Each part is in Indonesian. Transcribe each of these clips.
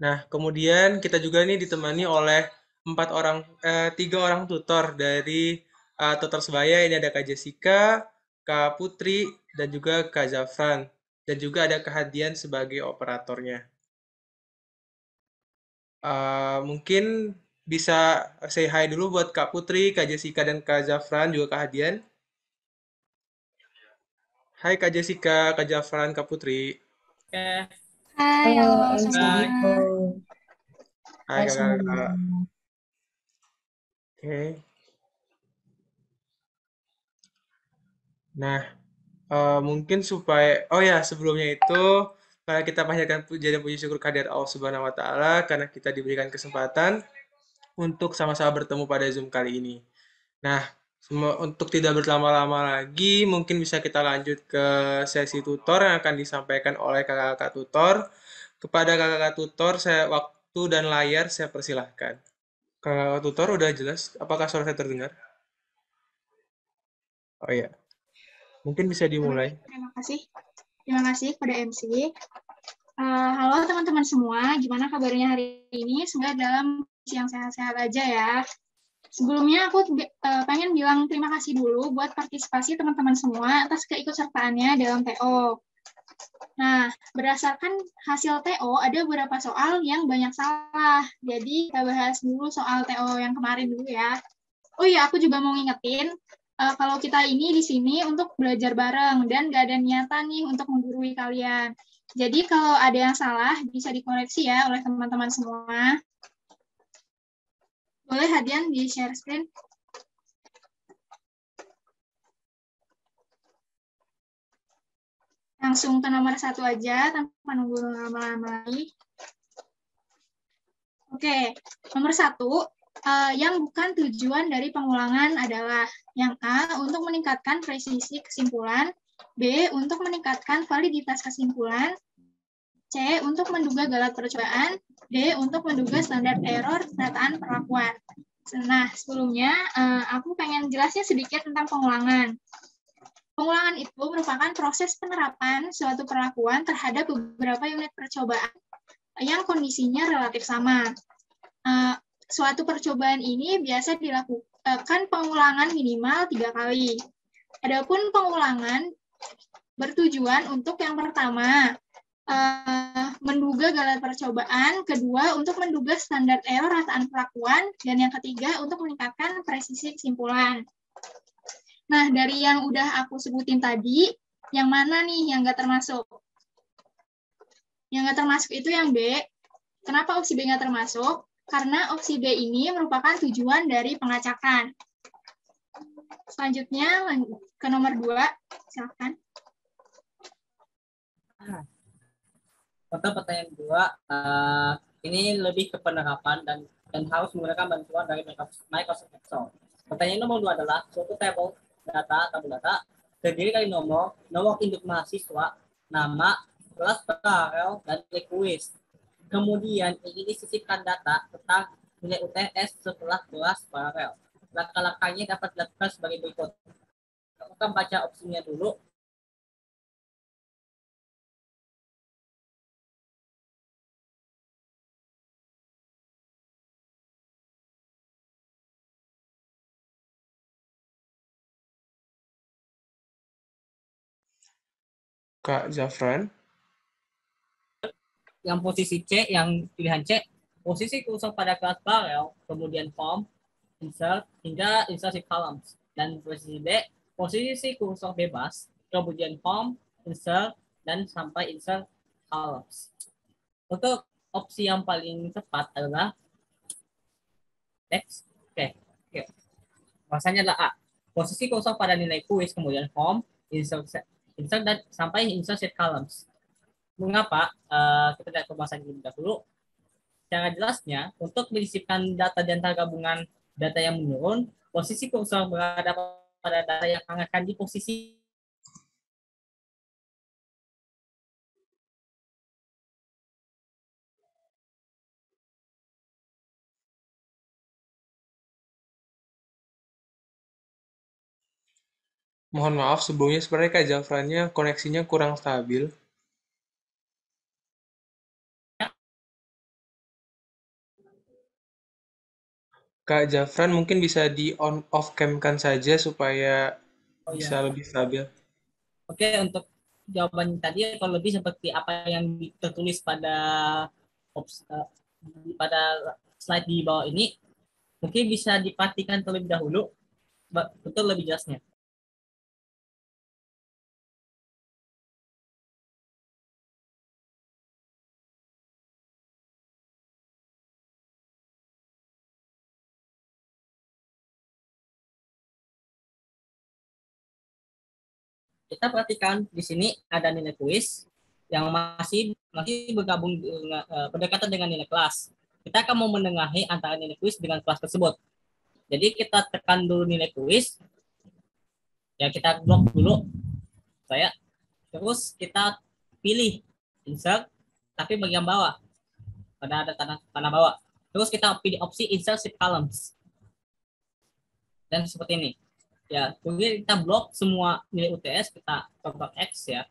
Nah, kemudian kita juga nih ditemani oleh 3 orang tutor dari tutor sebaya. Ini ada Kak Jessica, Kak Putri, dan juga Kak Zafran. Dan juga ada Kak Hadian sebagai operatornya. Mungkin bisa say hi dulu buat Kak Putri, Kak Jessica, dan Kak Zafran, juga Kak Hadian. Hai Kak Jessica, Kak Zafran, Kak Putri. Oke, Hai, Halo halo hai. semuanya. Assalamualaikum. Hai Hai semuanya. kakak-kakak. Oke. Nah, mungkin supaya oh ya sebelumnya itu kita panjatkan puji dan puji syukur kehadirat Allah Subhanahu wa taala karena kita diberikan kesempatan untuk sama-sama bertemu pada Zoom kali ini. Nah, untuk tidak berlama-lama lagi, mungkin bisa kita lanjut ke sesi tutor yang akan disampaikan oleh kakak-kakak tutor. Kepada kakak-kakak tutor, saya waktu dan layar saya persilahkan. Kakak tutor udah jelas? Apakah suara saya terdengar? Oh iya, mungkin bisa dimulai. Baik, terima kasih. Terima kasih pada MC. Halo teman-teman semua, gimana kabarnya hari ini? Semoga dalam kondisi yang sehat-sehat aja ya. Sebelumnya aku pengen bilang terima kasih dulu buat partisipasi teman-teman semua atas keikutsertaannya dalam TO. Nah, berdasarkan hasil TO, ada beberapa soal yang banyak salah. Jadi, kita bahas dulu soal TO yang kemarin dulu ya. Oh iya, aku juga mau ngingetin, kalau kita ini di sini untuk belajar bareng dan gak ada niatan nih untuk menggurui kalian. Jadi kalau ada yang salah bisa dikoreksi ya oleh teman-teman semua. Boleh Hadian di share screen? Langsung ke nomor 1 aja tanpa nunggu lama-lama lagi. Oke, nomor 1, yang bukan tujuan dari pengulangan adalah yang A, untuk meningkatkan presisi kesimpulan, B, untuk meningkatkan validitas kesimpulan, C, untuk menduga galat percobaan, D, untuk menduga standar error dataan perlakuan. Nah, sebelumnya aku pengen jelasnya sedikit tentang pengulangan. Pengulangan itu merupakan proses penerapan suatu perlakuan terhadap beberapa unit percobaan yang kondisinya relatif sama. Suatu percobaan ini biasa dilakukan pengulangan minimal 3 kali. Adapun pengulangan bertujuan untuk yang pertama, menduga gagal percobaan, kedua untuk menduga standar error rataan perlakuan, dan yang ketiga untuk meningkatkan presisi kesimpulan. Nah, dari yang udah aku sebutin tadi, yang mana nih yang nggak termasuk? Yang nggak termasuk itu yang B. Kenapa opsi B nggak termasuk? Karena opsi B ini merupakan tujuan dari pengacakan. Selanjutnya ke nomor 2, silakan. Untuk pertanyaan kedua, ini lebih ke penerapan dan harus menggunakan bantuan dari Microsoft Excel. Pertanyaan nomor 2 adalah suatu tabel tabel data terdiri dari nomor induk mahasiswa, nama, kelas paralel, dan nilai kuis. Kemudian ini disisipkan data tentang nilai UTS setelah kelas paralel. Langkah-langkahnya dapat dilakukan sebagai berikut. Kita akan baca opsinya dulu. Kak Zafran. Yang posisi C, yang pilihan C, posisi kursor pada kelas paralel, kemudian form, insert, hingga insertion columns. Dan posisi D, posisi kursor bebas, kemudian form, insert, dan sampai insert columns. Untuk opsi yang paling tepat adalah X. Oke, oke. Masanya adalah A. Posisi kursor pada nilai kuis, kemudian form, insert dan sampai insert columns. Mengapa? Kita lihat pembahasan ini dahulu. Secara jelasnya, untuk menyisipkan data di antara gabungan data yang menurun, posisi kursor berada pada data yang akan di posisi Mohon maaf sebelumnya sebenarnya Kak Zafrannya koneksinya kurang stabil. Kak Jafran mungkin bisa di on off cam-kan saja supaya Oh bisa iya. lebih stabil. Oke, untuk jawaban tadi kalau lebih seperti apa yang tertulis pada slide di bawah ini, mungkin bisa dipastikan terlebih dahulu untuk lebih jelasnya. Kita perhatikan di sini ada nilai kuis yang masih bergabung dengan, berdekatan dengan nilai kelas. Kita akan mau menengahi antara nilai kuis dengan kelas tersebut. Jadi kita tekan dulu nilai kuis, ya kita blok dulu saya, terus kita pilih insert, tapi bagian bawah, pada ada tanah bawah. Terus kita pilih opsi insert shift columns. Dan seperti ini. Ya, kemudian kita blok semua nilai UTS, kita Ctrl X ya,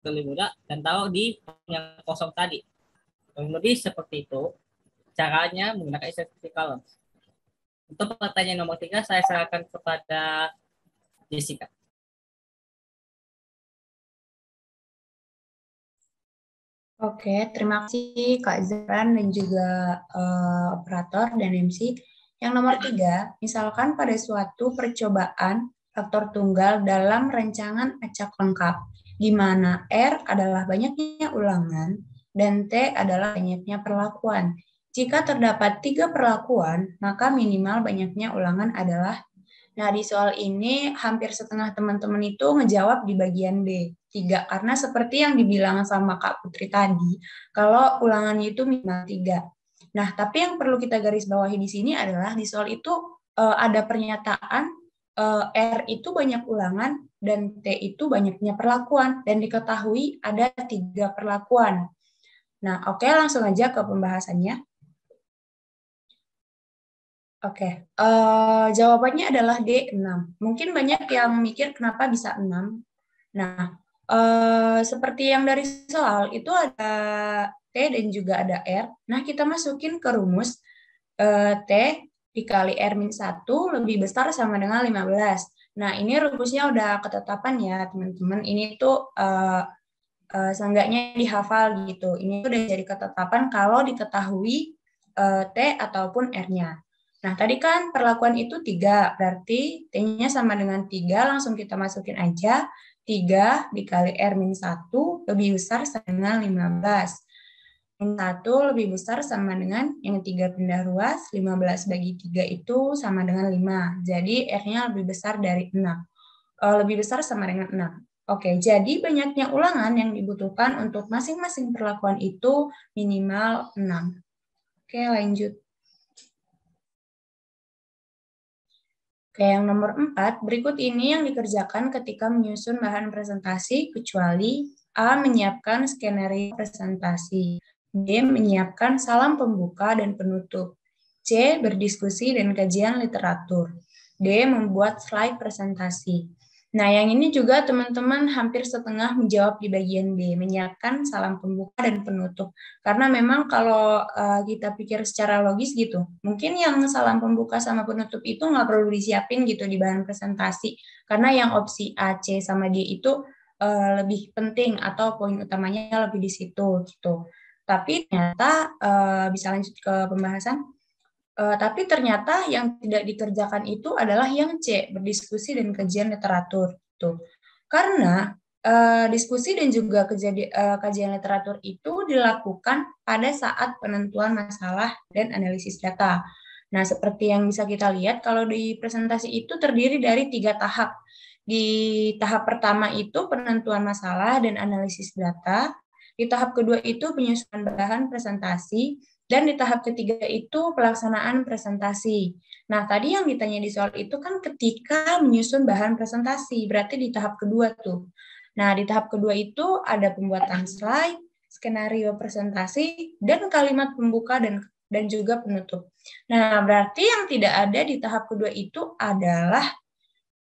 lebih mudah, dan taruh di yang kosong tadi. Kurang lebih seperti itu caranya menggunakan insert shift columns. Untuk pertanyaan nomor 3, saya serahkan kepada Jessica. Oke, terima kasih Kak Zafran dan juga operator dan MC. Yang nomor 3, misalkan pada suatu percobaan faktor tunggal dalam rancangan acak lengkap, di mana R adalah banyaknya ulangan dan T adalah banyaknya perlakuan. Jika terdapat 3 perlakuan, maka minimal banyaknya ulangan adalah. Nah, di soal ini hampir setengah teman-teman itu ngejawab di bagian B, 3. Karena seperti yang dibilang sama Kak Putri tadi, kalau ulangannya itu minimal 3. Nah, tapi yang perlu kita garis bawahi di sini adalah di soal itu ada pernyataan R itu banyak ulangan dan T itu banyaknya perlakuan, dan diketahui ada 3 perlakuan. Nah, oke, langsung aja ke pembahasannya. Oke, jawabannya adalah D6. Mungkin banyak yang mikir kenapa bisa 6. Nah, seperti yang dari soal, itu ada T dan juga ada R. Nah, kita masukin ke rumus T dikali R-1 lebih besar sama dengan 15. Nah, ini rumusnya udah ketetapan ya, teman-teman. Ini tuh seenggaknya dihafal gitu. Ini udah jadi ketetapan kalau diketahui T ataupun R-nya. Nah, tadi kan perlakuan itu 3, berarti T-nya sama dengan 3, langsung kita masukin aja. 3 dikali R-1 lebih besar sama dengan 15. Yang 1 lebih besar sama dengan yang 3 pindah ruas, 15 bagi 3 itu sama dengan 5. Jadi R-nya lebih besar dari 6. Lebih besar sama dengan 6. Oke, jadi banyaknya ulangan yang dibutuhkan untuk masing-masing perlakuan itu minimal 6. Oke, lanjut. Oke, yang nomor 4, berikut ini yang dikerjakan ketika menyusun bahan presentasi, kecuali A. Menyiapkan skenario presentasi, B. Menyiapkan salam pembuka dan penutup, C. Berdiskusi dan kajian literatur, D. Membuat slide presentasi. Nah, yang ini juga teman-teman hampir setengah menjawab di bagian B, menyiapkan salam pembuka dan penutup. Karena memang kalau kita pikir secara logis gitu, mungkin yang salam pembuka sama penutup itu nggak perlu disiapin gitu di bahan presentasi. Karena yang opsi A, C, sama D itu lebih penting atau poin utamanya lebih di situ gitu. Tapi ternyata bisa lanjut ke pembahasan. Tapi ternyata yang tidak dikerjakan itu adalah yang C, berdiskusi dan kajian literatur. Tuh. Karena diskusi dan juga kajian literatur itu dilakukan pada saat penentuan masalah dan analisis data. Nah, seperti yang bisa kita lihat, kalau di presentasi itu terdiri dari 3 tahap. Di tahap pertama itu penentuan masalah dan analisis data. Di tahap kedua itu penyusunan bahan presentasi. Dan di tahap ketiga itu pelaksanaan presentasi. Nah, tadi yang ditanya di soal itu kan ketika menyusun bahan presentasi, berarti di tahap kedua tuh. Nah, di tahap kedua itu ada pembuatan slide, skenario presentasi, dan kalimat pembuka dan juga penutup. Nah, berarti yang tidak ada di tahap kedua itu adalah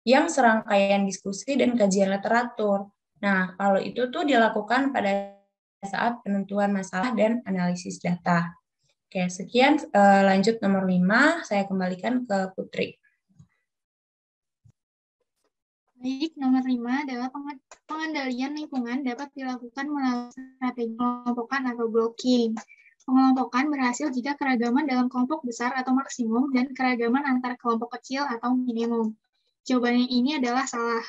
yang serangkaian diskusi dan kajian literatur. Nah, kalau itu tuh dilakukan pada saat penentuan masalah dan analisis data. Oke, sekian lanjut nomor 5, saya kembalikan ke Putri. Baik, nomor 5 adalah pengendalian lingkungan dapat dilakukan melalui strategi pengelompokan atau blocking. Pengelompokan berhasil jika keragaman dalam kelompok besar atau maksimum dan keragaman antar kelompok kecil atau minimum. Jawabannya ini adalah salah,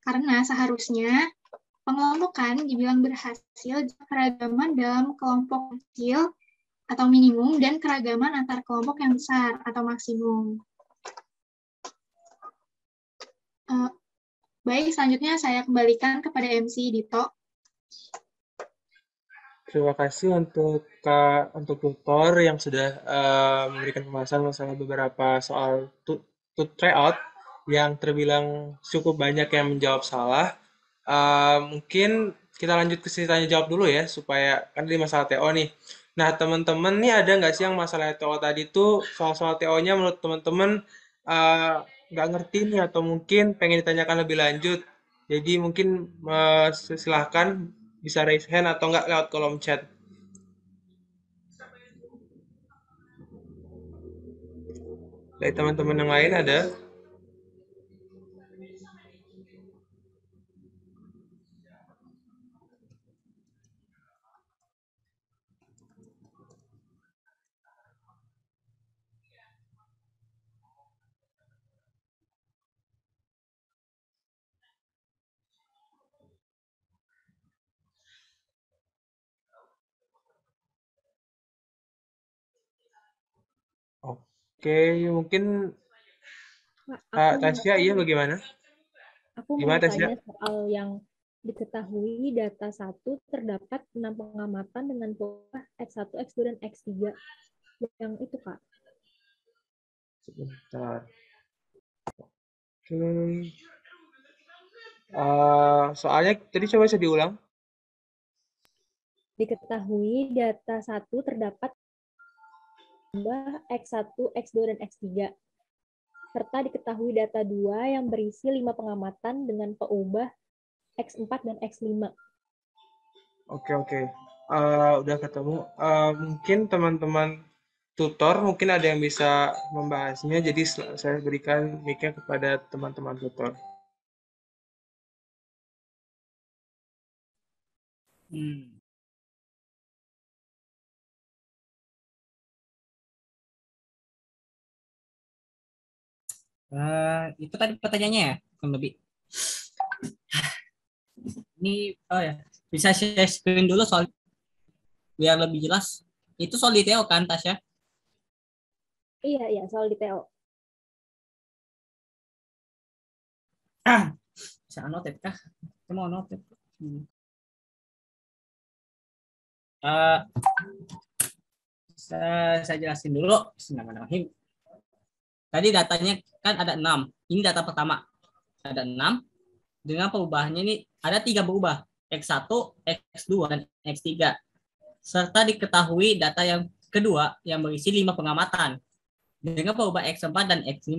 karena seharusnya pengelompokan dibilang berhasil jika keragaman dalam kelompok kecil atau minimum dan keragaman antar kelompok yang besar atau maksimum. Baik, selanjutnya saya kembalikan kepada MC Dito. Terima kasih untuk tutor yang sudah memberikan pembahasan masalah beberapa soal tryout yang terbilang cukup banyak yang menjawab salah. Mungkin kita lanjut ke sesi tanya jawab dulu ya, supaya kan di masalah TO nih. Nah, teman-teman nih ada nggak sih yang masalah TO tadi tuh soal-soal TO-nya menurut teman-teman nggak ngerti nih atau mungkin pengen ditanyakan lebih lanjut. Jadi mungkin silahkan bisa raise hand atau nggak lewat kolom chat. Dari teman-teman yang lain ada? Oke, mungkin Kak, Tasya, iya bagaimana? aku mau Gimana Tasya? tanya soal yang diketahui data 1 terdapat 6 pengamatan dengan pola X1, X2, dan X3. Yang itu, Kak. Sebentar. Oke. Soalnya tadi coba bisa diulang. Diketahui data 1 terdapat X1, X2, dan X3. Serta diketahui data 2 yang berisi 5 pengamatan dengan peubah X4 dan X5. Oke. Udah ketemu. Mungkin teman-teman tutor mungkin ada yang bisa membahasnya. Jadi saya berikan mic-nya kepada teman-teman tutor. Itu tadi pertanyaannya ya, kurang lebih. Ini ya, bisa share screen dulu soal biar lebih jelas. Itu soal detail kan, Tasya? Iya, soal detail. Bisa anotet kah? Saya mau anotet. Saya jelasin dulu. Bismillahirrahmanirrahim. Tadi datanya kan ada 6. Ini data pertama. Ada 6. Dengan perubahannya ini ada 3 berubah. X1, X2, dan X3. Serta diketahui data yang kedua yang berisi 5 pengamatan. Dengan perubahan X4 dan X5.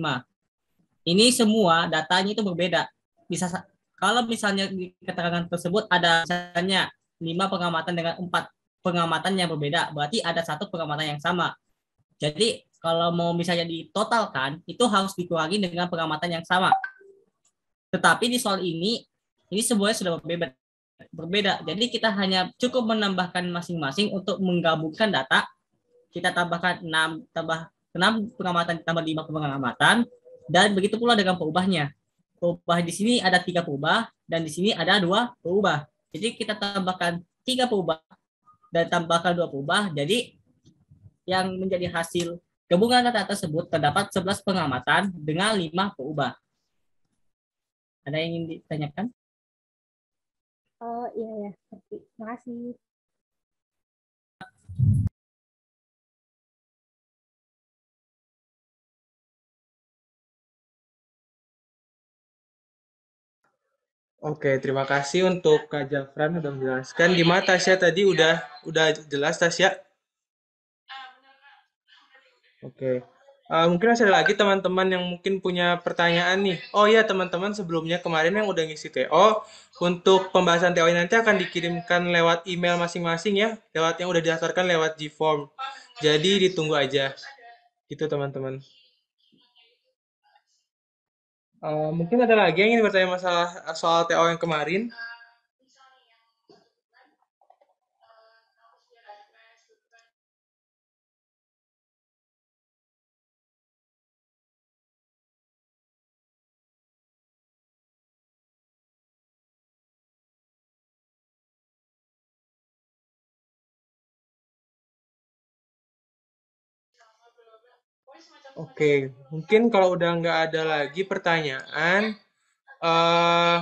Ini semua datanya itu berbeda. Bisa kalau misalnya di keterangan tersebut ada misalnya 5 pengamatan dengan 4 pengamatan yang berbeda, berarti ada 1 pengamatan yang sama. Jadi kalau mau misalnya ditotalkan, itu harus dikurangi dengan pengamatan yang sama. Tetapi di soal ini semuanya sudah berbeda. Jadi kita hanya cukup menambahkan masing-masing untuk menggabungkan data. Kita tambahkan 6 pengamatan tambah 5 pengamatan, dan begitu pula dengan peubahnya. Peubah di sini ada 3 peubah dan di sini ada 2 peubah. Jadi kita tambahkan 3 peubah dan tambahkan 2 peubah. Jadi yang menjadi hasil gabungan data tersebut terdapat 11 pengamatan dengan 5 peubah. Ada yang ingin ditanyakan? Oh iya, terima kasih. Oke, terima kasih untuk Kak Jafran sudah menjelaskan. Gimana Tasya tadi udah jelas Tasya? Oke. Mungkin masih ada lagi teman-teman yang mungkin punya pertanyaan nih. Oh iya teman-teman, sebelumnya kemarin yang udah ngisi TO, untuk pembahasan TO nanti akan dikirimkan lewat email masing-masing ya, lewat yang udah didaftarkan lewat Gform. Jadi ditunggu aja. Gitu teman-teman. Mungkin ada lagi yang ingin bertanya masalah soal TO yang kemarin. Oke, mungkin kalau udah nggak ada lagi pertanyaan, eh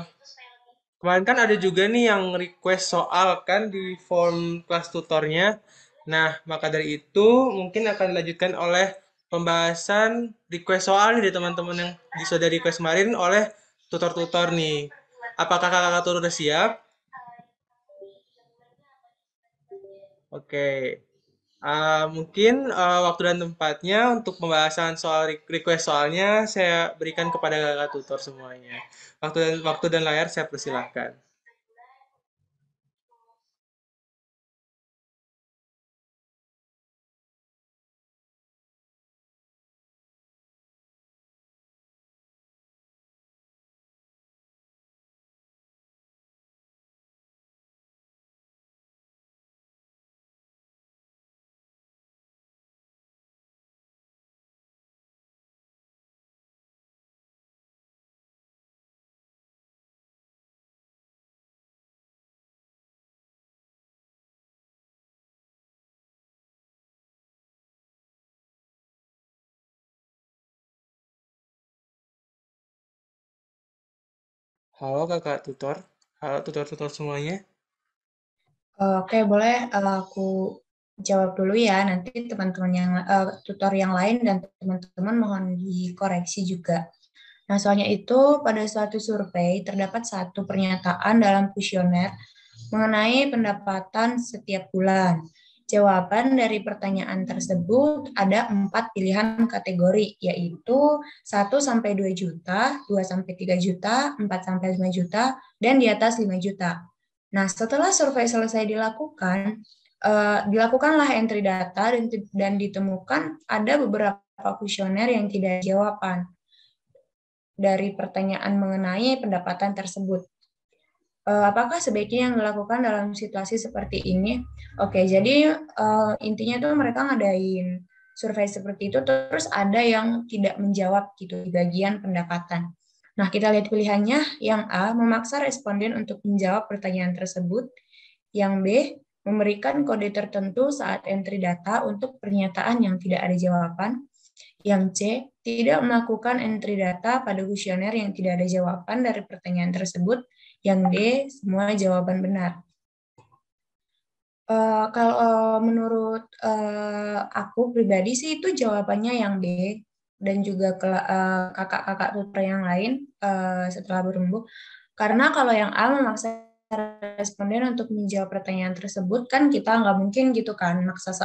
kemarin kan ada juga nih yang request soal kan di form kelas tutornya. Nah, maka dari itu mungkin akan dilanjutkan oleh pembahasan request soal nih dari teman-teman yang sudah request kemarin oleh tutor-tutor nih. Apakah kakak tutor udah siap? Oke. Mungkin waktu dan tempatnya untuk pembahasan soal request soalnya saya berikan kepada kakak tutor semuanya. Waktu dan layar saya persilahkan. Halo kakak tutor. Halo tutor-tutor semuanya. Oke, boleh aku jawab dulu ya. Nanti teman-teman yang tutor yang lain dan teman-teman mohon dikoreksi juga. Nah, soalnya itu pada suatu survei terdapat satu pernyataan dalam kuesioner mengenai pendapatan setiap bulan. Jawaban dari pertanyaan tersebut ada 4 pilihan kategori, yaitu 1 sampai 2 juta, 2 sampai 3 juta, 4 sampai 5 juta, dan di atas 5 juta. Nah, setelah survei selesai dilakukan, dilakukanlah entry data dan ditemukan ada beberapa kuesioner yang tidak ada jawaban dari pertanyaan mengenai pendapatan tersebut. Apakah sebaiknya yang dilakukan dalam situasi seperti ini? Oke, jadi intinya tuh mereka ngadain survei seperti itu, terus ada yang tidak menjawab gitu di bagian pendapatan. Nah, kita lihat pilihannya. Yang A, memaksa responden untuk menjawab pertanyaan tersebut. Yang B, memberikan kode tertentu saat entry data untuk pernyataan yang tidak ada jawaban. Yang C, tidak melakukan entry data pada kuesioner yang tidak ada jawaban dari pertanyaan tersebut. Yang D, semua jawaban benar. Kalau menurut aku pribadi sih itu jawabannya yang D, dan juga kakak-kakak tutor yang lain setelah berembuk. Karena kalau yang A memaksa responden untuk menjawab pertanyaan tersebut, kan kita nggak mungkin gitu kan maksa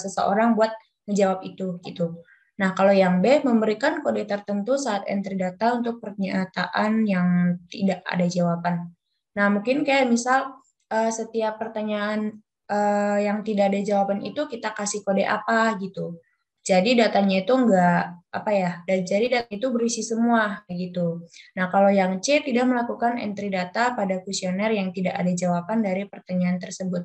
seseorang buat menjawab itu gitu. Nah, kalau yang B memberikan kode tertentu saat entry data untuk pernyataan yang tidak ada jawaban. Nah, mungkin kayak misal setiap pertanyaan yang tidak ada jawaban itu kita kasih kode apa gitu. Jadi datanya itu enggak apa ya, dan jadi data itu berisi semua kayak gitu. Nah, kalau yang C tidak melakukan entry data pada kuesioner yang tidak ada jawaban dari pertanyaan tersebut.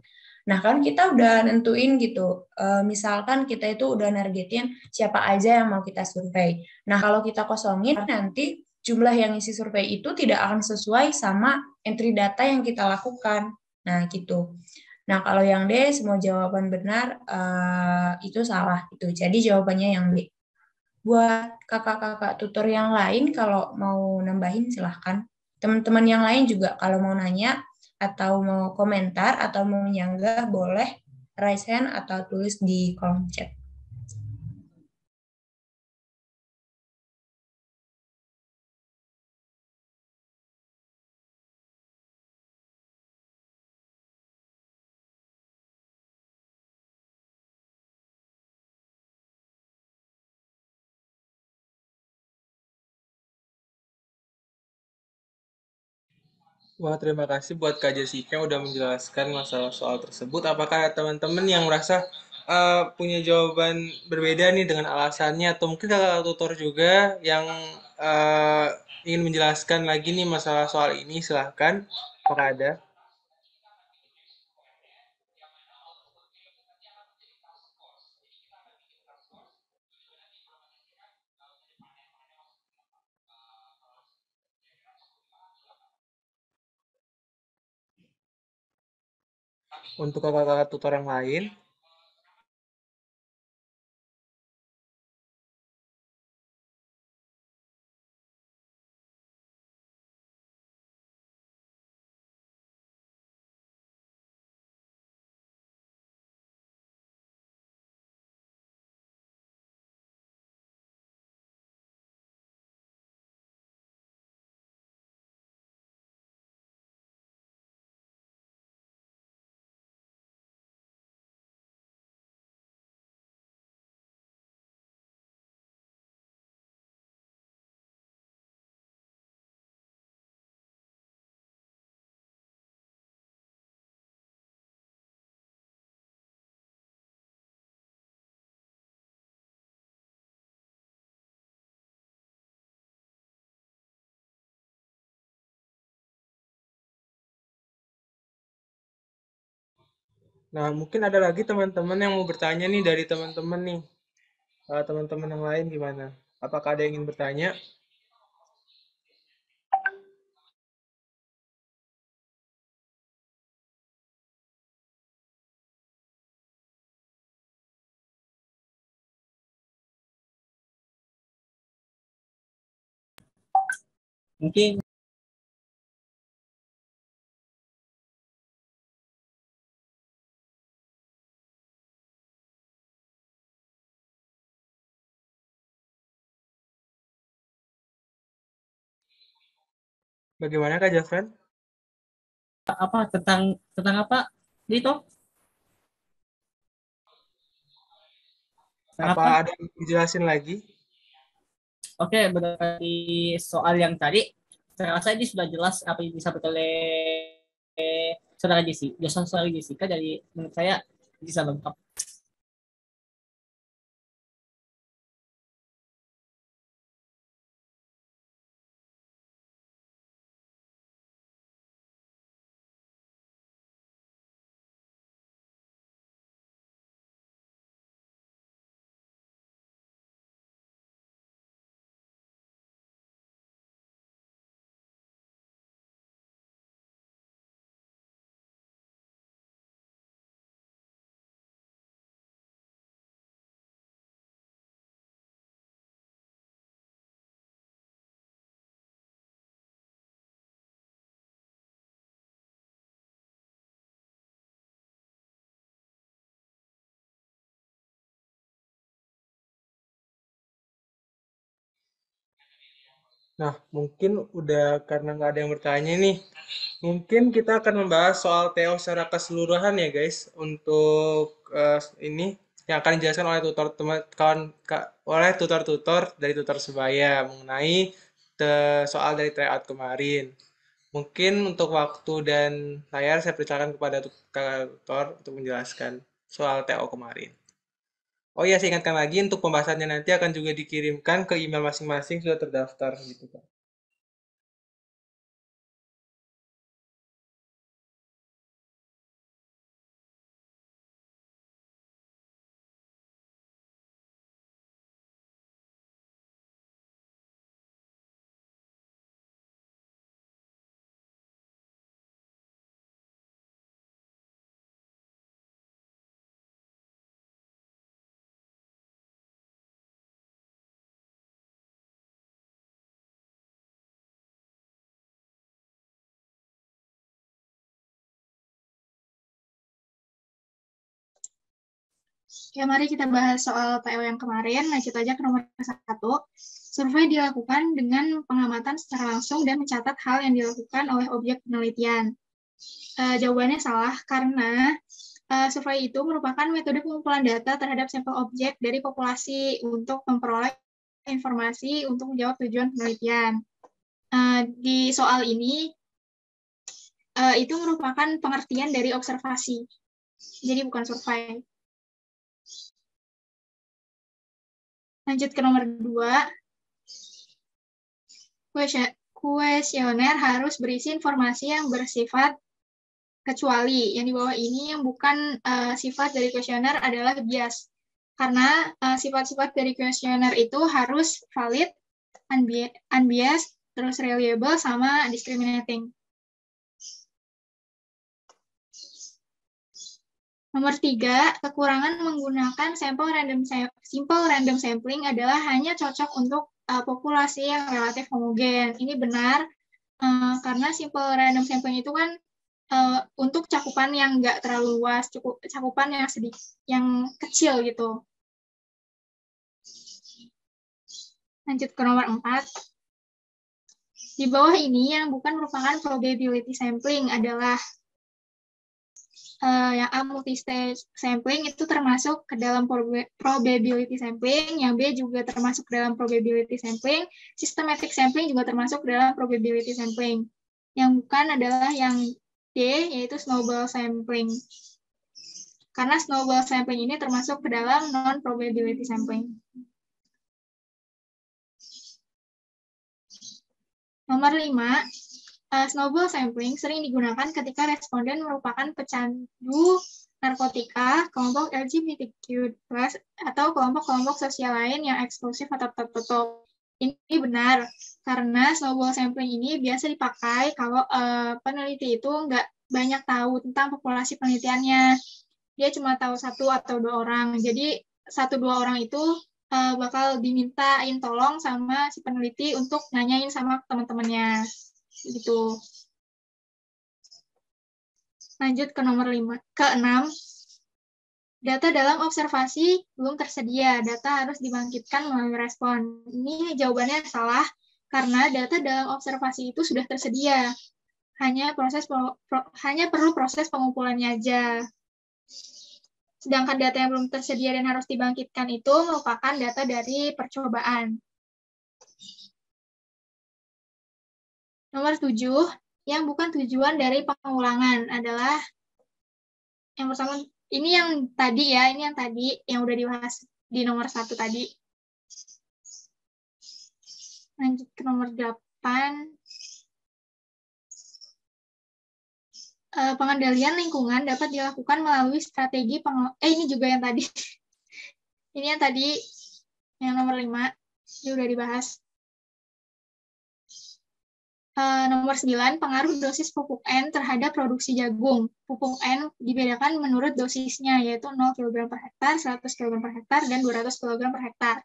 Nah, kan kita udah nentuin gitu. Misalkan kita itu udah nargetin siapa aja yang mau kita survei. Nah, kalau kita kosongin nanti jumlah yang isi survei itu tidak akan sesuai sama entry data yang kita lakukan. Nah, gitu. Nah, kalau yang D, semua jawaban benar, itu salah. Itu. Jadi jawabannya yang D. Buat kakak-kakak tutor yang lain, kalau mau nambahin silahkan. Teman-teman yang lain juga kalau mau nanya, atau mau komentar, atau mau menyanggah, boleh raise hand atau tulis di kolom chat. Wah, terima kasih buat Kak Jessica yang udah menjelaskan masalah soal tersebut. Apakah teman-teman yang merasa punya jawaban berbeda nih dengan alasannya, atau mungkin kakak tutor juga yang eh, ingin menjelaskan lagi nih masalah soal ini, silahkan. Apakah ada? Untuk kakak-kakak tutor yang lain, nah mungkin ada lagi teman-teman yang mau bertanya nih dari teman-teman nih. Teman-teman yang lain gimana? Apakah ada yang ingin bertanya? Mungkin Bagaimana Kak Jafran? apa tentang apa Dito? Tentang Apa apa? ada yang dijelasin lagi? Oke, berdasarkan soal yang tadi, saya rasa ini sudah jelas apa yang disampaikan oleh saudara Jessica dari menurut saya bisa lengkap. Nah, mungkin udah karena nggak ada yang bertanya nih, mungkin kita akan membahas soal TO secara keseluruhan ya guys, untuk ini yang akan dijelaskan oleh tutor teman kawan oleh tutor-tutor dari tutor sebaya mengenai soal dari tryout kemarin. Mungkin untuk waktu dan layar saya persilakan kepada kakak tutor untuk menjelaskan soal TO kemarin. Oh iya, saya ingatkan lagi untuk pembahasannya nanti akan juga dikirimkan ke email masing-masing sudah terdaftar gitu Pak. Ya, mari kita bahas soal TO yang kemarin. Lanjut aja ke nomor 1. Survei dilakukan dengan pengamatan secara langsung dan mencatat hal yang dilakukan oleh objek penelitian. Jawabannya salah karena survei itu merupakan metode pengumpulan data terhadap sampel objek dari populasi untuk memperoleh informasi untuk menjawab tujuan penelitian. Di soal ini, itu merupakan pengertian dari observasi, jadi bukan survei. Lanjut ke nomor 2. Kuesioner harus berisi informasi yang bersifat kecuali. Yang di bawah ini yang bukan sifat dari kuesioner adalah bias. Karena sifat-sifat dari kuesioner itu harus valid, unbiased, terus reliable, sama discriminating. Nomor 3, kekurangan menggunakan simple random sampling adalah hanya cocok untuk populasi yang relatif homogen. Ini benar karena simple random sampling itu kan untuk cakupan yang nggak terlalu luas, cakupan yang sedikit, yang kecil gitu. Lanjut ke nomor 4. Di bawah ini yang bukan merupakan probability sampling adalah yang A multi-stage sampling itu termasuk ke dalam probability sampling, yang B juga termasuk ke dalam probability sampling, systematic sampling juga termasuk ke dalam probability sampling. Yang bukan adalah yang D, yaitu snowball sampling. Karena snowball sampling ini termasuk ke dalam non-probability sampling. Nomor 5, snowball sampling sering digunakan ketika responden merupakan pecandu narkotika, kelompok LGBTQ+, atau kelompok-kelompok sosial lain yang eksklusif atau tertutup. Ini benar, karena snowball sampling ini biasa dipakai kalau peneliti itu nggak banyak tahu tentang populasi penelitiannya. Dia cuma tahu 1 atau 2 orang. Jadi 1-2 orang itu bakal dimintain tolong sama si peneliti untuk nanyain sama teman-temannya. Gitu. Lanjut ke nomor 6. Data dalam observasi belum tersedia. Data harus dibangkitkan melalui respon. Ini jawabannya salah karena data dalam observasi itu sudah tersedia. Hanya perlu proses pengumpulannya aja. Sedangkan data yang belum tersedia dan harus dibangkitkan itu merupakan data dari percobaan. Nomor 7, yang bukan tujuan dari pengulangan adalah yang pertama, ini yang tadi yang udah dibahas di nomor 1 tadi. Lanjut ke nomor 8. Pengendalian lingkungan dapat dilakukan melalui strategi ini juga yang tadi. Ini yang tadi, yang nomor 5, ini udah dibahas. Nomor 9, pengaruh dosis pupuk N terhadap produksi jagung. Pupuk N dibedakan menurut dosisnya, yaitu 0 kg per hektar, 100 kg per hektar, dan 200 kg per hektar.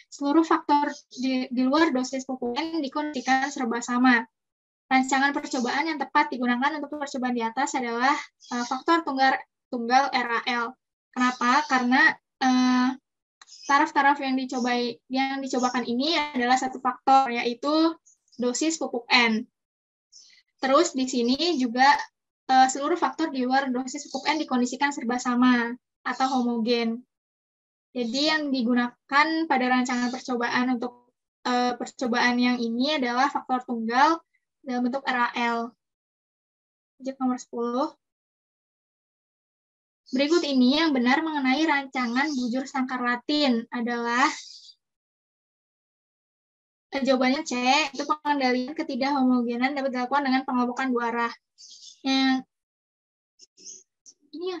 Seluruh faktor di luar dosis pupuk N dikondisikan serba sama. Rancangan percobaan yang tepat digunakan untuk percobaan di atas adalah faktor tunggal RAL. Kenapa? Karena taraf-taraf yang dicobakan ini adalah satu faktor, yaitu dosis pupuk N. Terus di sini juga seluruh faktor di luar dosis pupuk N dikondisikan serba sama atau homogen. Jadi yang digunakan pada rancangan percobaan untuk percobaan yang ini adalah faktor tunggal dalam bentuk RAL. Lanjut nomor 10. Berikut ini yang benar mengenai rancangan bujur sangkar Latin adalah jawabannya C, itu pengendalian ketidakhomogenan dapat dilakukan dengan pengelompokan 2 arah. Ini ya,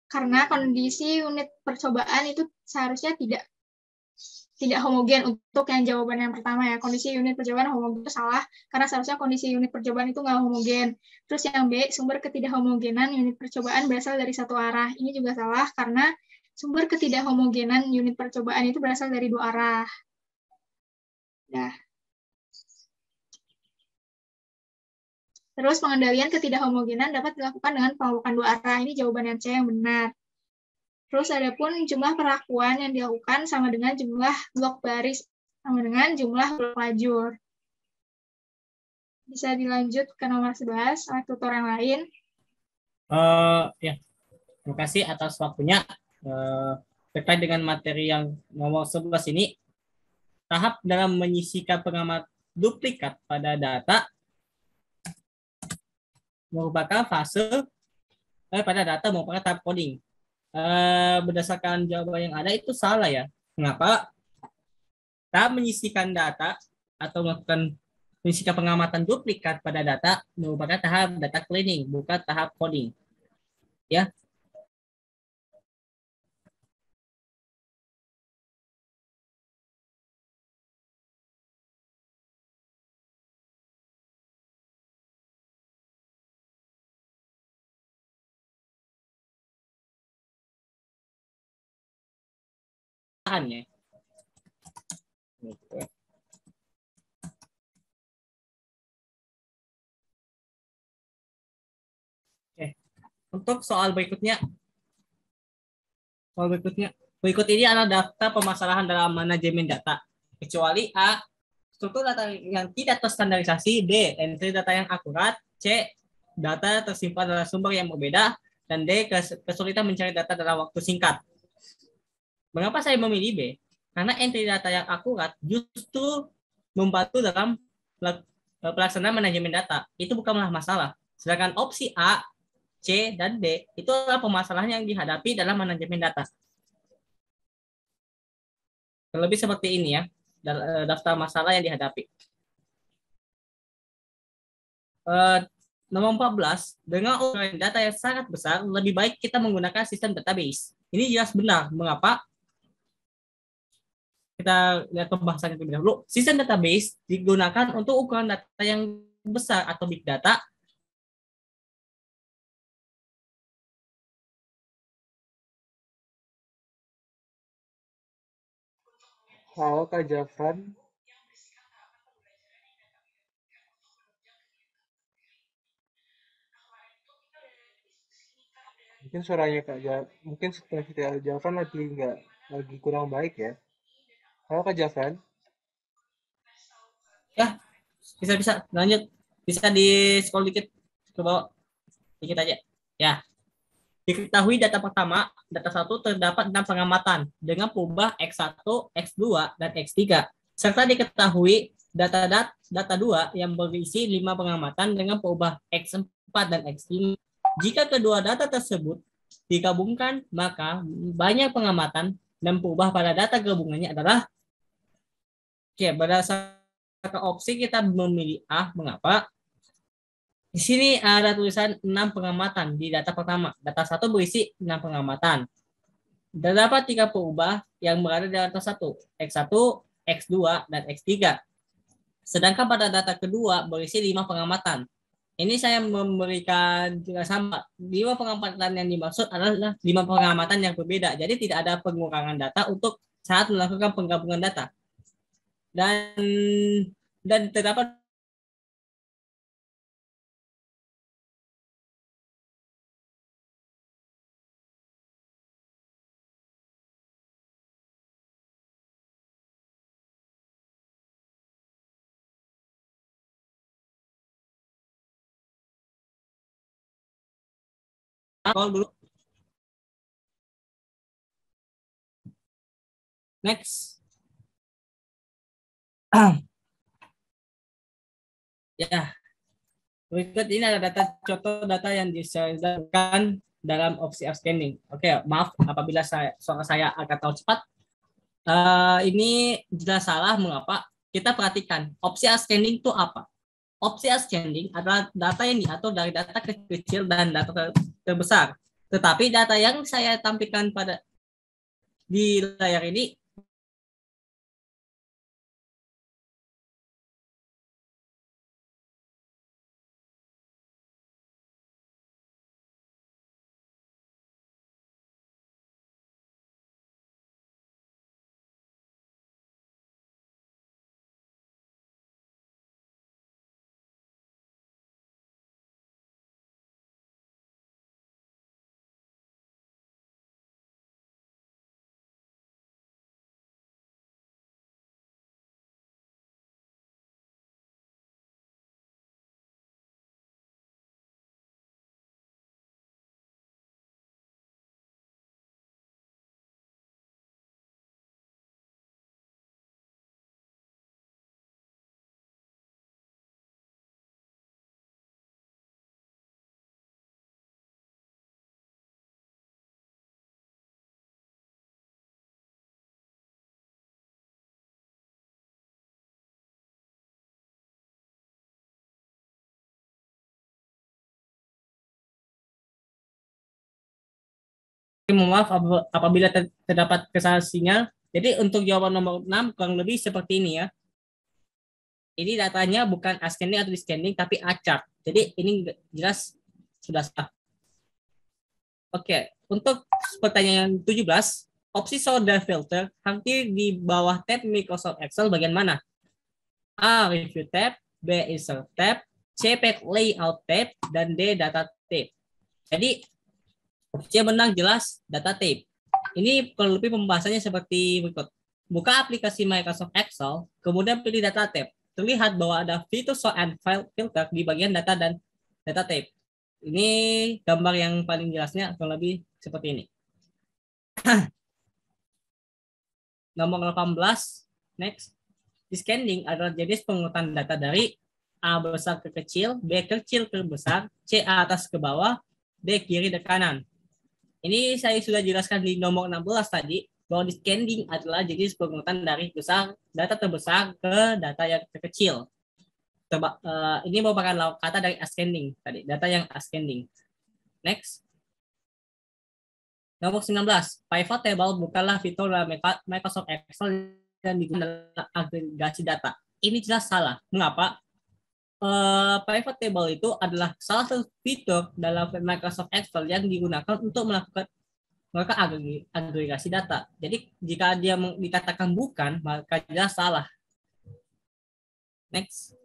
karena kondisi unit percobaan itu seharusnya tidak homogen untuk yang jawaban yang pertama ya. Kondisi unit percobaan homogen itu salah, karena seharusnya kondisi unit percobaan itu nggak homogen. Terus yang B, sumber ketidakhomogenan unit percobaan berasal dari satu arah. Ini juga salah, karena sumber ketidakhomogenan unit percobaan itu berasal dari 2 arah. Nah. Terus pengendalian ketidakhomogenan dapat dilakukan dengan pengelompokan 2 arah. Ini jawaban yang C yang benar. Terus ada pun jumlah perlakuan yang dilakukan sama dengan jumlah blok baris sama dengan jumlah blok lajur. Bisa dilanjut ke nomor 11 oleh tutor yang lain. Ya, terima kasih atas waktunya. Terkait dengan materi yang nomor 11 ini, tahap dalam menyisihkan pengamat duplikat pada data merupakan tahap coding. berdasarkan jawaban yang ada itu salah ya. Mengapa? Tahap menyisihkan data atau melakukan menyisihkan pengamatan duplikat pada data merupakan tahap data cleaning, bukan tahap coding. Ya, tahan ya. Gitu. Oke, untuk soal berikut ini adalah daftar permasalahan dalam manajemen data. Kecuali A, struktur data yang tidak terstandarisasi, D, entry data yang akurat, C, data tersimpan dalam sumber yang berbeda, dan D, kesulitan mencari data dalam waktu singkat. Mengapa saya memilih B? Karena entry data yang akurat justru membantu dalam pelaksanaan manajemen data. Itu bukanlah masalah. Sedangkan opsi A, C, dan D itu adalah permasalahan yang dihadapi dalam manajemen data. Terlebih seperti ini ya, daftar masalah yang dihadapi. Nomor 14, dengan ukuran data yang sangat besar, lebih baik kita menggunakan sistem database. Ini jelas benar. Mengapa? Kita lihat pembahasannya terlebih dahulu. Sistem database digunakan untuk ukuran data yang besar atau big data. Halo Kak Jafran, mungkin suaranya mungkin setelah kita Jafran lagi kurang baik ya. Halo Kak Jafran, Ya, bisa lanjut. Bisa di scroll dikit ke bawah, dikit aja. Ya, diketahui data pertama, data 1 terdapat 6 pengamatan dengan perubahan X1, X2, dan X3. Serta diketahui data 2 yang berisi 5 pengamatan dengan perubahan X4 dan X5. Jika kedua data tersebut digabungkan, maka banyak pengamatan dan perubahan pada data gabungannya adalah berdasarkan opsi kita memilih A. Mengapa? Di sini ada tulisan 6 pengamatan di data pertama. Data 1 berisi 6 pengamatan. Terdapat 3 perubahan yang berada di data 1, X1, X2, dan X3. Sedangkan pada data kedua berisi 5 pengamatan. Ini saya memberikan juga sama. 5 pengamatan yang dimaksud adalah 5 pengamatan yang berbeda. Jadi tidak ada pengurangan data untuk saat melakukan penggabungan data. Dan terdapat call dulu. Next. Ya, berikut ini ada contoh data yang disajikan dalam opsi outstanding. Oke, maaf apabila suara saya agak terlalu cepat. Ini jelas salah. Mengapa? Kita perhatikan opsi outstanding itu apa? Opsi outstanding adalah data yang diatur dari data kecil dan data terbesar. Tetapi data yang saya tampilkan di layar ini Mohon maaf apabila terdapat kesalahan sinyal. Jadi untuk jawaban nomor 6 kurang lebih seperti ini ya. Ini datanya bukan ascending atau descending tapi acak. Jadi ini jelas sudah sah. Oke, untuk pertanyaan 17, opsi source filter hampir di bawah tab Microsoft Excel bagian mana? A. Review tab, B. Insert tab, C. Page Layout tab, dan D. Data tab. Jadi opsi yang menang jelas Data tab. Ini perlu lebih pembahasannya seperti berikut. Buka aplikasi Microsoft Excel, kemudian pilih Data tab. Terlihat bahwa ada fitur sort and file filter di bagian data dan Data tab. Ini gambar yang paling jelasnya kurang lebih seperti ini. Nomor 18, next. Descending adalah jenis pengurutan data dari A besar ke kecil, B kecil ke besar, C atas ke bawah, D kiri ke kanan. Ini saya sudah jelaskan di nomor 16 tadi, bahwa descending adalah jenis pengurutan dari data terbesar ke data yang terkecil. Ini merupakan kata dari ascending tadi, data yang ascending. Next. Nomor 19, pivot table bukanlah fitur dalam Microsoft Excel yang digunakan dalam agregasi data. Ini jelas salah. Mengapa? Pivot table itu adalah salah satu fitur dalam Microsoft Excel yang digunakan untuk melakukan agregasi data. Jadi jika dia dikatakan bukan, maka jelas salah. Next.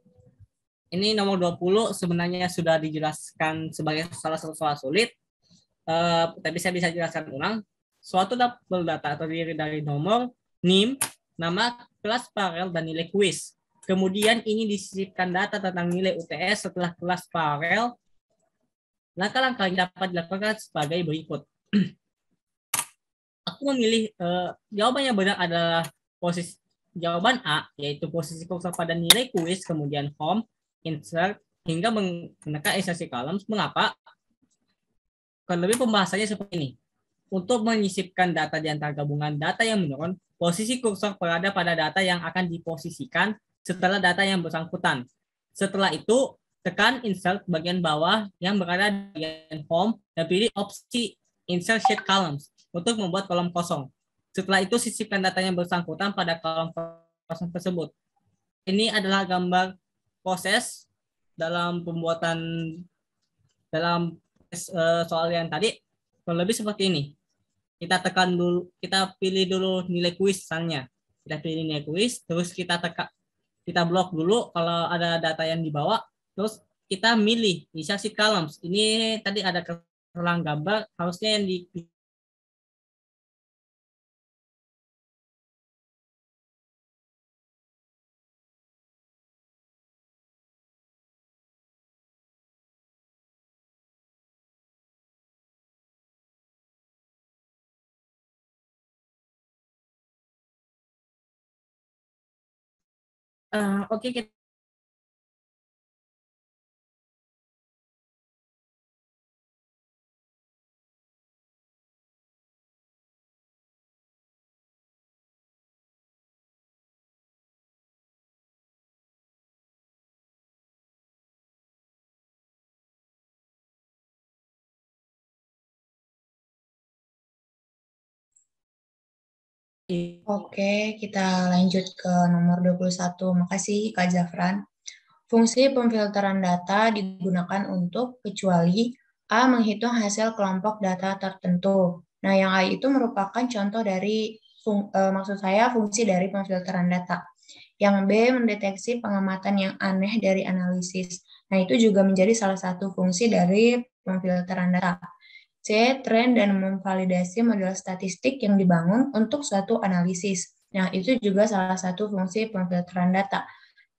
Ini nomor 20 sebenarnya sudah dijelaskan sebagai salah satu soal sulit. Tapi saya bisa jelaskan ulang. Suatu tabel data terdiri dari nomor, NIM, nama, kelas paralel, dan nilai kuis. Kemudian ini disisipkan data tentang nilai UTS setelah kelas paralel. Langkah-langkah yang dapat dilakukan sebagai berikut. Aku memilih jawaban yang benar adalah jawaban A, yaitu posisi kursor pada nilai kuis, kemudian home, insert, hingga menekan insersi columns. Mengapa? Lebih pembahasannya seperti ini. Untuk menyisipkan data di antara gabungan data yang menurun, posisi kursor berada pada data yang akan diposisikan setelah data yang bersangkutan. Setelah itu, tekan insert bagian bawah yang berada di bagian home dan pilih opsi insert sheet columns untuk membuat kolom kosong. Setelah itu, sisipkan data yang bersangkutan pada kolom kosong tersebut. Ini adalah gambar proses dalam pembuatan soal yang tadi, kurang lebih seperti ini. Kita tekan dulu, kita pilih dulu nilai kuis misalnya. Kita pilih nilai kuis, terus kita blok dulu kalau ada data yang dibawa, terus kita milih insersi columns. Ini tadi ada kesalahan gambar, harusnya yang di Oke, kita Oke, kita lanjut ke nomor 21. Makasih Kak Zafran. Fungsi pemfilteran data digunakan untuk kecuali A. Menghitung hasil kelompok data tertentu. Nah, yang A itu merupakan contoh dari, maksud saya fungsi dari pemfilteran data. Yang B. Mendeteksi pengamatan yang aneh dari analisis. Nah, itu juga menjadi salah satu fungsi dari pemfilteran data. C. Tren dan memvalidasi model statistik yang dibangun untuk suatu analisis. Nah, itu juga salah satu fungsi pemfilteran data.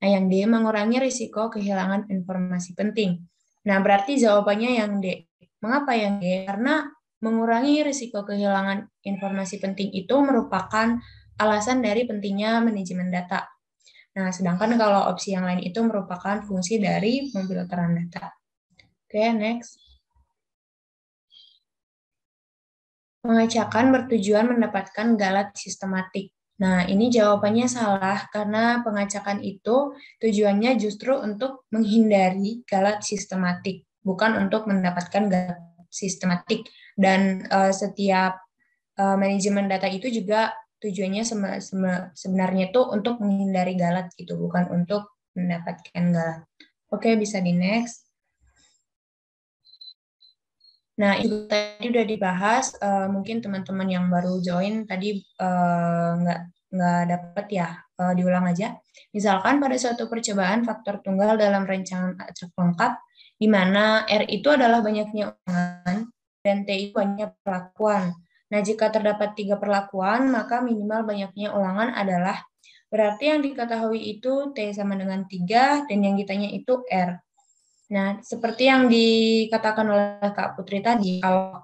Nah, yang D, mengurangi risiko kehilangan informasi penting. Nah, berarti jawabannya yang D. Mengapa yang D? Karena mengurangi risiko kehilangan informasi penting itu merupakan alasan dari pentingnya manajemen data. Nah, sedangkan kalau opsi yang lain itu merupakan fungsi dari pemfilteran data. Oke, next. Pengacakan bertujuan mendapatkan galat sistematik. Nah, ini jawabannya salah karena pengacakan itu tujuannya justru untuk menghindari galat sistematik, bukan untuk mendapatkan galat. sistematik. Dan setiap manajemen data itu juga tujuannya sebenarnya itu untuk menghindari galat gitu, bukan untuk mendapatkan galat. Oke, bisa di next. Nah, itu tadi udah dibahas, mungkin teman-teman yang baru join tadi nggak dapat ya, diulang aja. Misalkan pada suatu percobaan faktor tunggal dalam rancangan acak lengkap, di mana R itu adalah banyaknya ulangan dan T itu banyak perlakuan. Nah, jika terdapat 3 perlakuan, maka minimal banyaknya ulangan adalah, berarti yang diketahui itu T sama dengan 3, dan yang ditanya itu R. Nah, seperti yang dikatakan oleh Kak Putri tadi, kalau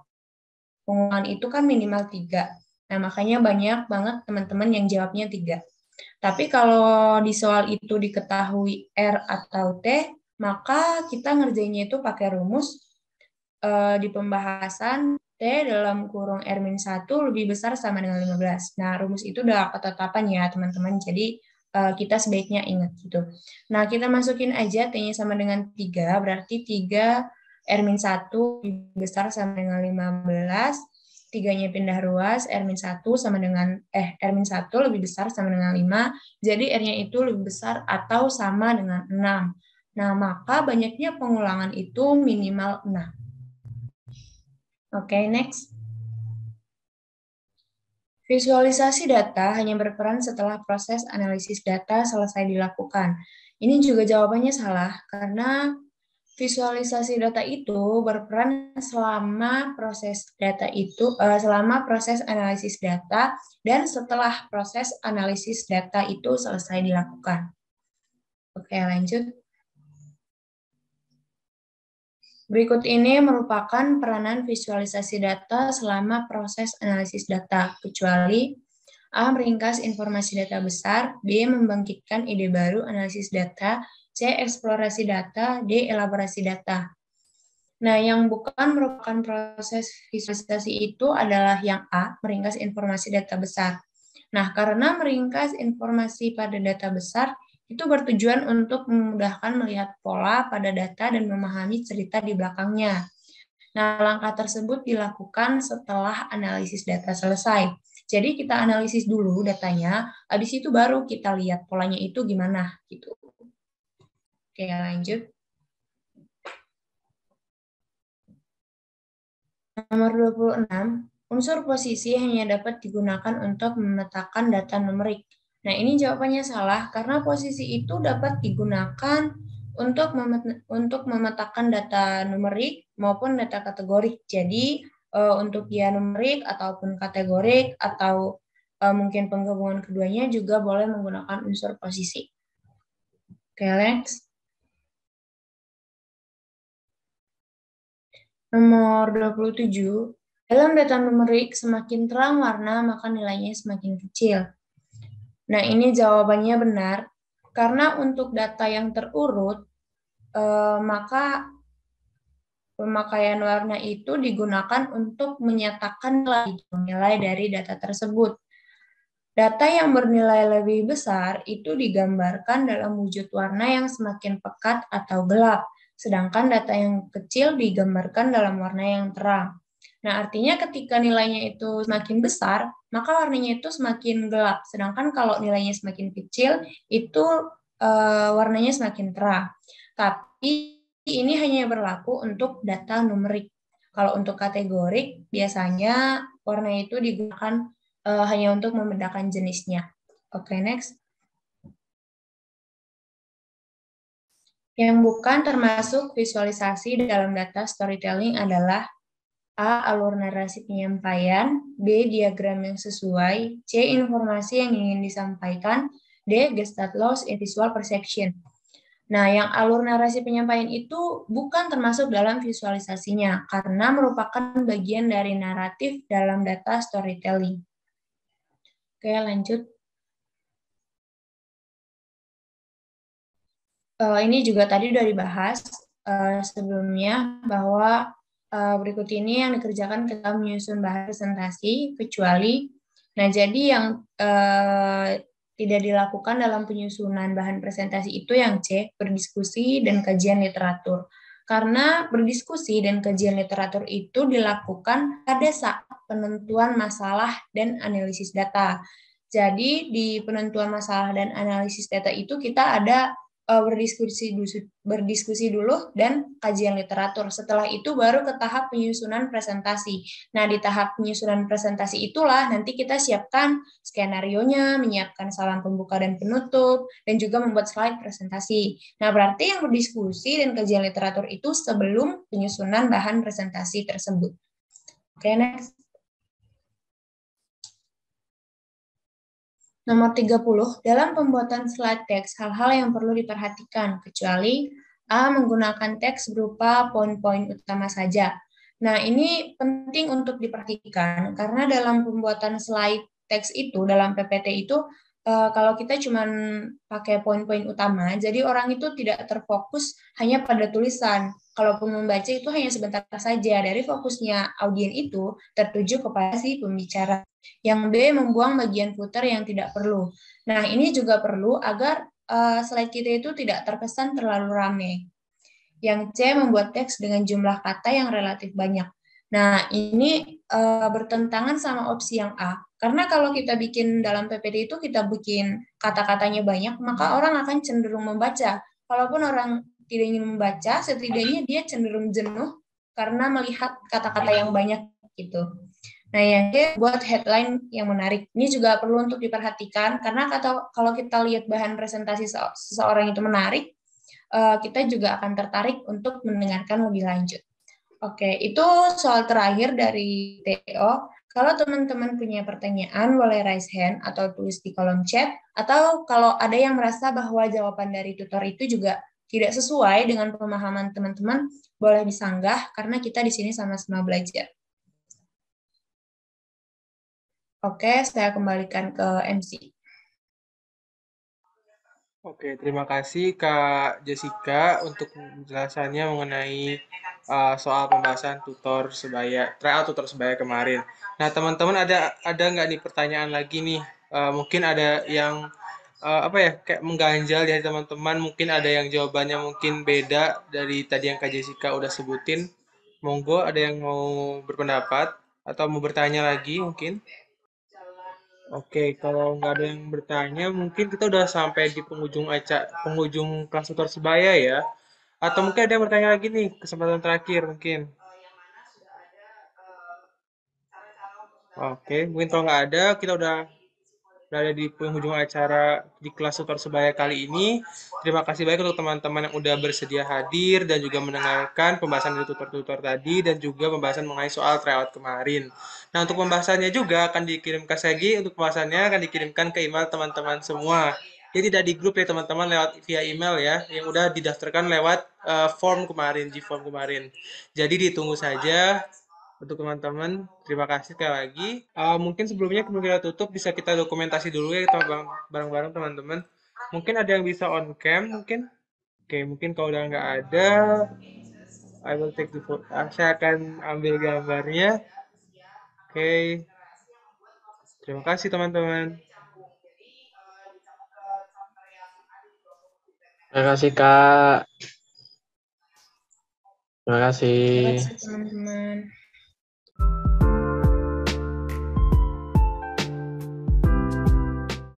pengulangan itu kan minimal 3. Nah, makanya banyak banget teman-teman yang jawabnya 3. Tapi kalau di soal itu diketahui R atau T, maka kita ngerjainnya itu pakai rumus di pembahasan T dalam kurung R-1 lebih besar sama dengan 15. Nah, rumus itu udah ketetapan ya, teman-teman. Jadi, kita sebaiknya ingat gitu. Nah, kita masukin aja T-nya sama dengan 3, berarti 3 R-1 lebih besar sama dengan 15, 3-nya pindah ruas, R-1 sama dengan, R-1 lebih besar sama dengan 5, jadi R-nya itu lebih besar atau sama dengan 6. Nah, maka banyaknya pengulangan itu minimal 6. Oke, next. Visualisasi data hanya berperan setelah proses analisis data selesai dilakukan. Ini juga jawabannya salah, karena visualisasi data itu berperan selama proses analisis data dan setelah proses analisis data itu selesai dilakukan. Oke, lanjut. Berikut ini merupakan peranan visualisasi data selama proses analisis data, kecuali A. Meringkas informasi data besar, B. Membangkitkan ide baru analisis data, C. Eksplorasi data, D. Elaborasi data. Nah, yang bukan merupakan proses visualisasi itu adalah yang A. Meringkas informasi data besar. Nah, karena meringkas informasi pada data besar, itu bertujuan untuk memudahkan melihat pola pada data dan memahami cerita di belakangnya. Nah, langkah tersebut dilakukan setelah analisis data selesai. Jadi kita analisis dulu datanya, habis itu baru kita lihat polanya itu gimana gitu. Oke, lanjut. Nomor 26, unsur posisi hanya dapat digunakan untuk memetakan data numerik. Nah, ini jawabannya salah karena posisi itu dapat digunakan untuk memetakan data numerik maupun data kategorik. Jadi, untuk dia numerik ataupun kategorik atau mungkin penggabungan keduanya juga boleh menggunakan unsur posisi. Oke, next. Nomor 27, dalam data numerik semakin terang warna maka nilainya semakin kecil. Nah, ini jawabannya benar, karena untuk data yang terurut, maka pemakaian warna itu digunakan untuk menyatakan nilai dari data tersebut. Data yang bernilai lebih besar itu digambarkan dalam wujud warna yang semakin pekat atau gelap, sedangkan data yang kecil digambarkan dalam warna yang terang. Nah, artinya ketika nilainya itu semakin besar, maka warnanya itu semakin gelap. Sedangkan kalau nilainya semakin kecil, itu warnanya semakin terang. Tapi ini hanya berlaku untuk data numerik. Kalau untuk kategorik, biasanya warna itu digunakan hanya untuk membedakan jenisnya. Oke, next. Yang bukan termasuk visualisasi dalam data storytelling adalah A. Alur narasi penyampaian, B. Diagram yang sesuai, C. Informasi yang ingin disampaikan, D. Gestalt loss in visual perception. Nah, yang alur narasi penyampaian itu bukan termasuk dalam visualisasinya, karena merupakan bagian dari naratif dalam data storytelling. Oke, lanjut. Ini juga tadi udah dibahas sebelumnya, bahwa berikut ini yang dikerjakan ketika menyusun bahan presentasi, kecuali, nah jadi yang tidak dilakukan dalam penyusunan bahan presentasi itu yang C, berdiskusi dan kajian literatur. Karena berdiskusi dan kajian literatur itu dilakukan pada saat penentuan masalah dan analisis data. Jadi di penentuan masalah dan analisis data itu kita ada berdiskusi dulu dan kajian literatur. Setelah itu baru ke tahap penyusunan presentasi. Nah, di tahap penyusunan presentasi itulah nanti kita siapkan skenario-nya, menyiapkan salam pembuka dan penutup, dan juga membuat slide presentasi. Nah, berarti yang berdiskusi dan kajian literatur itu sebelum penyusunan bahan presentasi tersebut. Oke, next. Nomor 30, dalam pembuatan slide text, hal-hal yang perlu diperhatikan, kecuali A. Menggunakan teks berupa poin-poin utama saja. Nah, ini penting untuk diperhatikan, karena dalam pembuatan slide text itu, dalam PPT itu, kalau kita cuma pakai poin-poin utama, jadi orang itu tidak terfokus hanya pada tulisan. Kalaupun membaca itu hanya sebentar saja, dari fokusnya audien itu tertuju kepada si pembicara. Yang B, membuang bagian footer yang tidak perlu. Nah, ini juga perlu agar slide kita itu tidak terkesan terlalu ramai. Yang C, membuat teks dengan jumlah kata yang relatif banyak. Nah, ini bertentangan sama opsi yang A. Karena kalau kita bikin dalam PPT itu, kita bikin kata-katanya banyak, maka orang akan cenderung membaca. Kalaupun orang tidak ingin membaca, setidaknya dia cenderung jenuh karena melihat kata-kata yang banyak gitu. Nah, yang ketiga, buat headline yang menarik. Ini juga perlu untuk diperhatikan, karena kalau kita lihat bahan presentasi seseorang itu menarik, kita juga akan tertarik untuk mendengarkan lebih lanjut. Oke, itu soal terakhir dari TO. Kalau teman-teman punya pertanyaan, boleh raise hand atau tulis di kolom chat. Atau kalau ada yang merasa bahwa jawaban dari tutor itu juga tidak sesuai dengan pemahaman teman-teman, boleh disanggah, karena kita di sini sama-sama belajar. Oke, saya kembalikan ke MC. Oke, terima kasih Kak Jessica untuk penjelasannya mengenai soal pembahasan tutor sebaya, tryout tutor sebaya kemarin. Nah, teman-teman ada nggak nih pertanyaan lagi nih? Mungkin ada yang apa ya kayak mengganjal dari teman-teman. Mungkin ada yang jawabannya mungkin beda dari tadi yang Kak Jessica udah sebutin. Monggo, ada yang mau berpendapat atau mau bertanya lagi mungkin? Oke, kalau nggak ada yang bertanya, mungkin kita udah sampai di penghujung kelas tutor sebaya ya. Atau mungkin ada yang bertanya lagi nih, kesempatan terakhir mungkin. Oke, mungkin kalau nggak ada, kita udah berada di penghujung acara di kelas tutor sebaya kali ini. Terima kasih banyak untuk teman-teman yang udah bersedia hadir dan juga mendengarkan pembahasan dari tutor-tutor tadi dan juga pembahasan mengenai soal tryout kemarin. Nah, untuk pembahasannya juga akan dikirim ke Segi, untuk pembahasannya akan dikirimkan ke email teman-teman semua. Jadi tidak di grup ya teman-teman, lewat via email ya, yang udah didaftarkan lewat form kemarin, G-form kemarin. Jadi ditunggu saja untuk teman-teman. Terima kasih sekali lagi. Mungkin sebelumnya kita tutup, bisa kita dokumentasi dulu ya bareng-bareng teman-teman. Mungkin ada yang bisa on cam mungkin. Oke, mungkin kalau udah nggak ada, I will take the photo. Saya akan ambil gambarnya. Oke, terima kasih teman-teman. Terima kasih Kak. Terima kasih. Terima kasih teman-teman.